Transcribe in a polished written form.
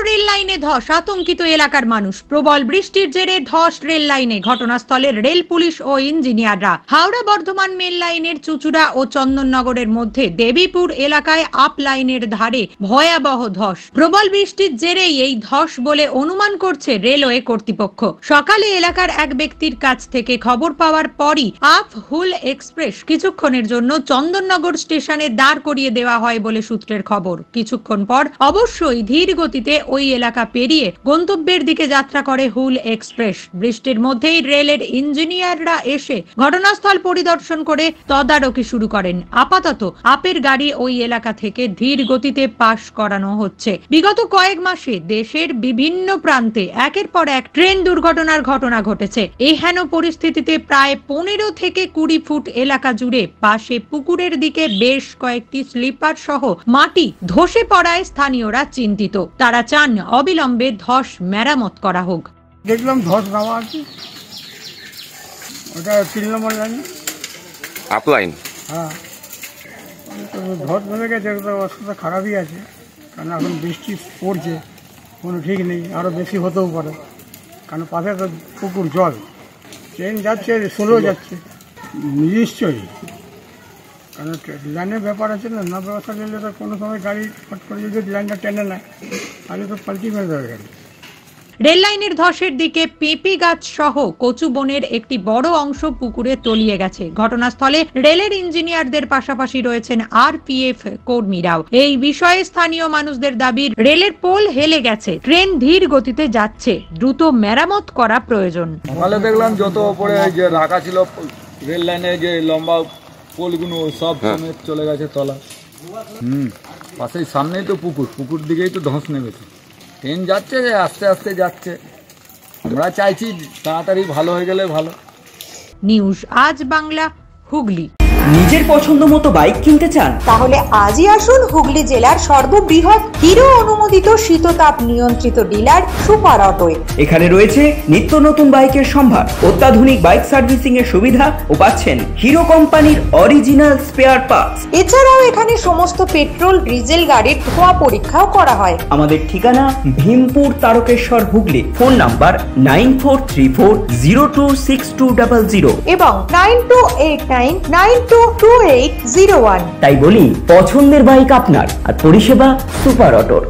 Rail লাইনে ধস, আতঙ্কিত এলাকার মানুষ। প্রবল বৃষ্টির জেরে ধস রেল লাইনে, ঘটনাস্থলে রেল পুলিশ ও ইঞ্জিনিয়াররা। হাওড়া বর্ধমান মেল লাইনের চুচুড়া ও চন্দননগরের মধ্যে দেবীপুর এলাকায় আপ লাইনের ধারে ভয়াবহ ধস। প্রবল বৃষ্টির জেরেই এই ধস বলে অনুমান করছে রেলওয়ে কর্তৃপক্ষ। সকালে এলাকার এক ব্যক্তির কাছ থেকে খবর পাওয়ার পরই আপ হুল এক্সপ্রেস কিছুক্ষণের জন্য চন্দননগর স্টেশনে দাঁড় করিয়ে দেওয়া হয় বলে সূত্রের খবর। কিছুক্ষণ পর অবশ্যই ধীর গতিতে ওই এলাকা পেরিয়ে গন্তব্যের দিকে যাত্রা করে হুল এক্সপ্রেস। বৃষ্টির মধ্যেই রেলের ইঞ্জিনিয়াররা এসে ঘটনাস্থল পরিদর্শন করে তদারকি শুরু করেন। আপাতত আপের গাড়ি ওই এলাকা থেকে ধীর গতিতে পাস করানো হচ্ছে। বিগত কয়েক মাসে দেশের বিভিন্ন প্রান্তে একের পর এক ট্রেন দুর্ঘটনার ঘটনা ঘটেছে। এই হেন পরিস্থিতিতে প্রায় 15 থেকে 20 ফুট এলাকা জুড়ে পাশে পুকুরের দিকে বেশ কয়েকটি স্লিপার সহ মাটি ধসে পড়ায় স্থানীয়রা চিন্তিত। তারা চান অবিলম্বে ধস মেরামত করা হোক। দেখলাম ধস নামা আছে, ওটা 3 নম্বর লাইন আপ লাইন। হ্যাঁ, ধস নেমে গেছে, অবস্থা খারাপই আছে, কারণ এখন বৃষ্টি পড়ছে, কোনো ঠিক নেই, আরও বেশি হতেও পারে, কারণ পাশে তো পুকুর জল, ট্রেন যাচ্ছে স্লো যাচ্ছে নিশ্চয়ই, কারণ লাইনের ব্যাপার আছে না, না ব্যবস্থা নিলে তো কোনো সময় গাড়ি ফট করে যদি লাইনটা টেনে নেয় তাহলে তো পাল্টি মেরে দেবে গাড়ি। রেল লাইনের ধসের দিকে পেঁপে গাছ সহ কচু বনের একটি বড় অংশ পুকুরে তলিয়ে গেছে। ঘটনাস্থলে রেলের ইঞ্জিনিয়ারদের পাশাপাশি রয়েছেন আরপিএফ কর্মীরাও। এই বিষয়ে স্থানীয় মানুষদের দাবি, রেলের পোল হেলে গেছে, ট্রেন ধীর গতিতে যাচ্ছে, দ্রুত মেরামত করা প্রয়োজন। সকালে দেখলাম যত উপরে যে রাখা ছিল রেল লাইনে যে লম্বা পোলগুলো সব চলে গেছে তলা। পাশেই সামনেই তো পুকুর দিকেই তো ধস নেমেছে, ট্রেন যাচ্ছে যে আস্তে আস্তে যাচ্ছে, আমরা চাইছি তাড়াতাড়ি ভালো হয়ে গেলে ভালো। নিউজ আজ বাংলা, হুগলি। নিজের পছন্দ মতো বাইক কিনতে চান? তাহলে আজই আসুন হুগলি জেলার সর্ববৃহৎ হিরো অনুমোদিত শীততাপ নিয়ন্ত্রিত ডিলার সুপার অটোয়। এখানে রয়েছে নিত্য নতুন বাইকের সম্ভার, অত্যাধুনিক বাইক সার্ভিসিং এর সুবিধা ও পাচ্ছেন হিরো কোম্পানির অরিজিনাল স্পেয়ার পার্টস। এছাড়াও এখানে সমস্ত পেট্রোল ডিজেল গাড়ির ধোঁয়া পরীক্ষাও করা হয়। আমাদের ঠিকানা ভীমপুর তারকেশ্বর, হুগলি। ফোন নাম্বার 9434026200 এবং 9289922801। তাই বলি, পছন্দের বাইক আপনার আর পরিষেবা সুপার অটোর।